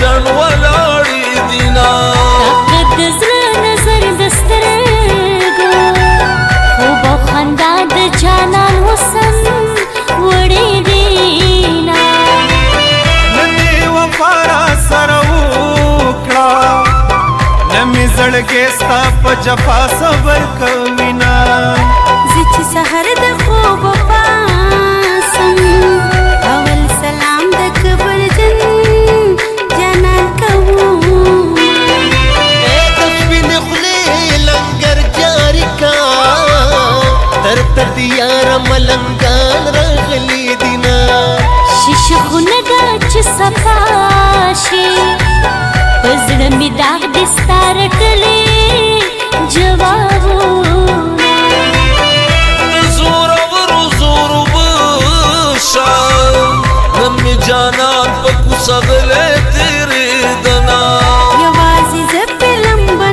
ډن ولاړې دینا طاقت د زړه نظر د سترګو خوب او خندا د جانان حسن وړې دینا نن دې وفا را سره وکړه نه مې زړګی ستا په جفا صبر کوینه زه چې سحر د خوب پاسم اول سلام د کبرجن جانان کوم د سپینې خولې لنګر جاري کا تر تر یاره ملنګان راغلي دینه شیشه خونه ده چې صفا شي په زړه مې داغ دې ستا رټلې جوابونه د زورورو زور وبشه نن مې جانان په کوڅه غلی تېرېدنه یوازې زه پې لمبه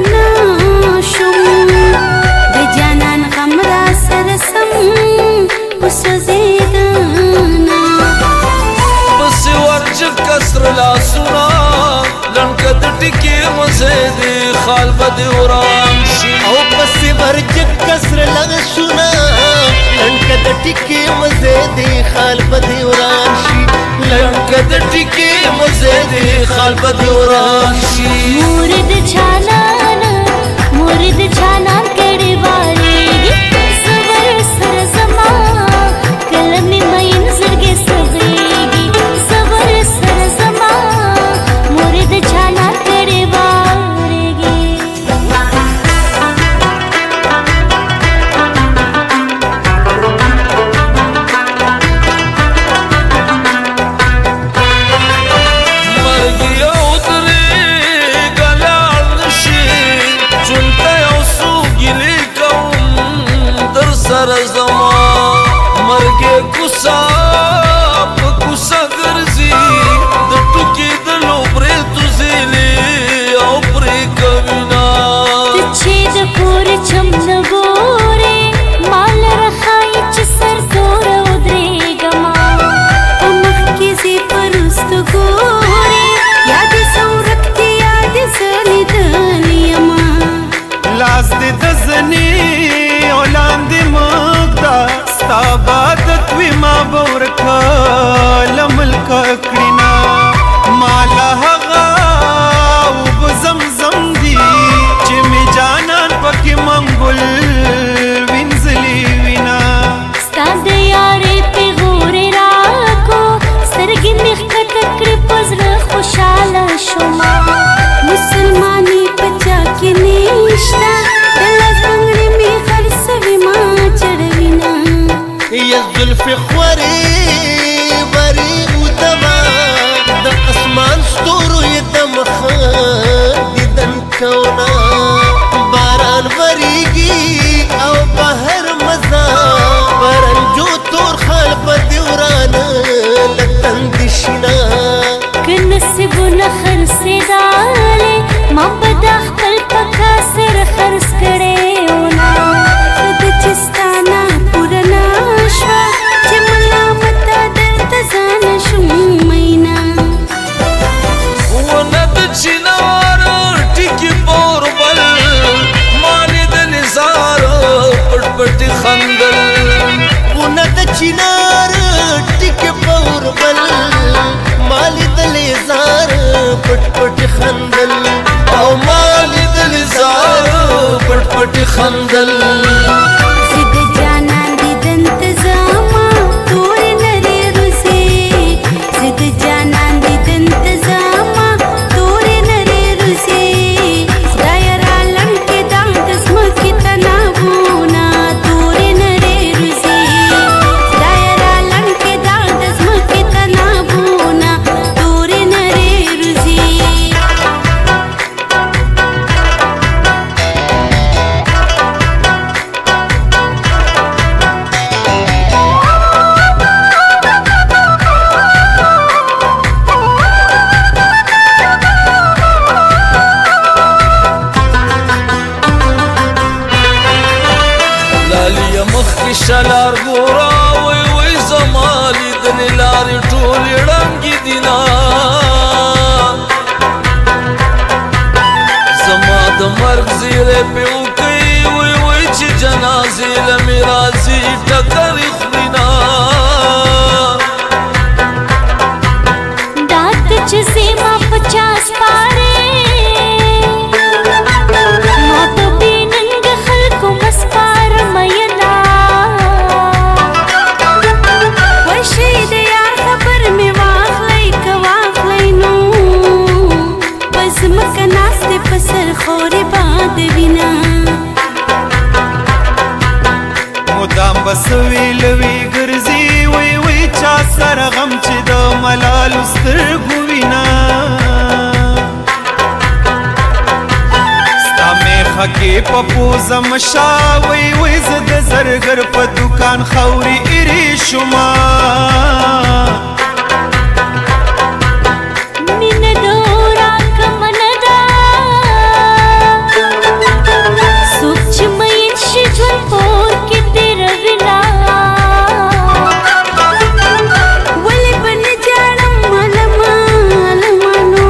شوم د جانان غم را سره سم وسوځېدنه پسې ورجه کسر لاسونه لنډکه د ټکې مزې دې خال به دې وران شي او پسې ورجک کسر لاسونه لنډکه د ټیکې مزې دې خال به دې وران شي لنډکه د ټکې مزې دې خال به دې وران شي مورد جانان کړي واریږي صبر سره زما کله مې مین زړګی سوځېږي صبر سره زما مورد جانان کړي واریږي مرګ یو درېږه لاړ نه شي ژوند ته یو څو ګیلې کوم در سره زما مرګ یې کوڅه په کوڅه ګرځي د ټوکې د لوبرېتو زیلې او پرې کوینه ته چې د کور چم نه ګورې ما لره ښایي چې سر توره ودرېږمه په مخ کې زه په رستو ګورې یا دې زه ورک دي یا دې زه لیدلې یمه لاس دې د زنې او لاندې مږده ستا عبادت وي ما به ورکه له ملکه کړینه ما له هغه اوبه زمزم دي چې مې جانان پکې منګل وینځلې وینه ستا د یارې پیغورې راکو سترګې مې ښکته کړې په زړه خوشحاله شومه مسلمانې په چا کې نشته د لاس بنګړې مې خرڅوي ما چړوینه یا زلفې خورې ورې ودما د اسمان ستورو یې د مخه دیدن کوونه باران وریږي او بهر مزه پرنجو تور خال په دې ورانه له تندې شینه که نصیبونه خرڅېدلې ما به دا خپل په کاسر خرڅ کړې ونه خدای چې ستا نه پوره نه شوه چې ملامته درته ځانه شوم میینه ونه د چنار ټکي پور بل ما لیدلې زار پټ پټې خندل ونه د چینار ټیکې پور بل ما لیدلې زار پټ پټ خندل او ما لیدلې زار پټ پټې خندل زه د جانان دیدن ته ځمه تورې نرۍ روزې زه د جانان دیدن ته ځمه تورې نرۍ روزې خدایه را لنډ کړې دا د ځمکې تنابونه تورې نرۍ روزې خدایه را لنډ کړې دا د ځمکې تنابونه تورې نرۍ روزې زیره پی وکی وی وی چی جنازی لمی رازی ٹکری خورینا دات چې زما 50 پاره ما ته بیننګ خلکو مسپار مینا وشي د یار خبر می واخلای کواخلای نو بس مکه ناسته پسر خوري باد وینا مدام بس ویل وی ګرځي وی وی چا سره غم چې د ملال سترګو وینا ستا میخه کې په پوزه مشا وی وی زه د زرګر په دوکان خوري ایرې شوما مینه دورا کمندا سوچ مې شي ژوند پور کې تیر وینا ولې بن جاړم ملمانو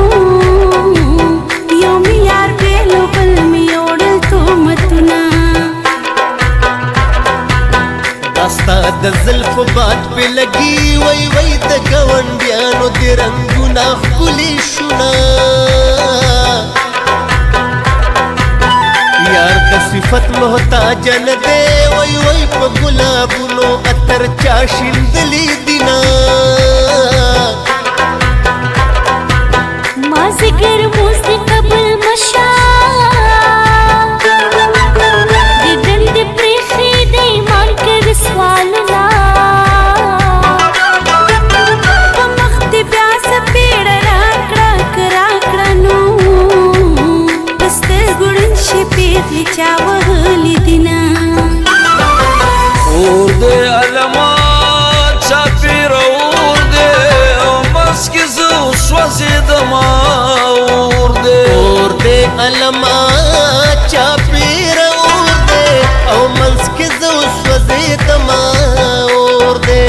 یو می یار بیلو بل می اوړل تو متنا داستا د زلف باد په لګي وای وای د ګاونډیانو د رنگونه ښکلي شونا یار د صفت محتاج نه دی وای وای په ګلابونو اتر چا شیندلی دینا ما ذکر موسی قبل مشا دیدن دی پریخی دی ایمان کر سوالنا پا مخت بیاس پیڑ راکڑا نو بستر گڑن شی پیغلی چاوہلی دینا اور دے علمات چاپی اور دے مسکی زو سوزی دما اور دے علما چاپیر اور دے او منس کی زو سوزی دما اور دے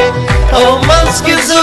او منس کی زو